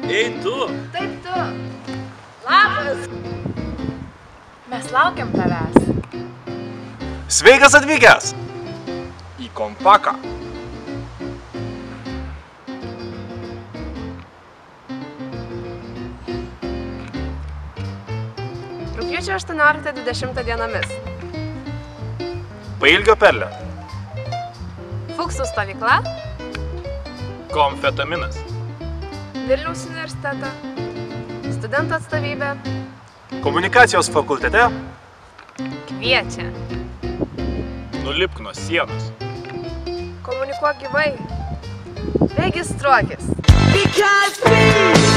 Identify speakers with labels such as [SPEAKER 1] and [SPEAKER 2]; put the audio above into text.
[SPEAKER 1] Ei, tu!
[SPEAKER 2] Taip, tu. Labas. Mes laukiam tavęs.
[SPEAKER 3] Sveikas atvykęs! Į Kompaką.
[SPEAKER 2] Rugpjūčio 18-20 dienomis.
[SPEAKER 3] Pailgio perlė.
[SPEAKER 2] Fuksų stovykla.
[SPEAKER 3] Komfetaminas.
[SPEAKER 2] Vilniaus universiteto. Studentų atstovybė.
[SPEAKER 3] Komunikacijos fakultete.
[SPEAKER 2] Kviečia.
[SPEAKER 3] Nulipk nuo sienos.
[SPEAKER 2] Komunikuok gyvai. Registruokis.
[SPEAKER 4] Because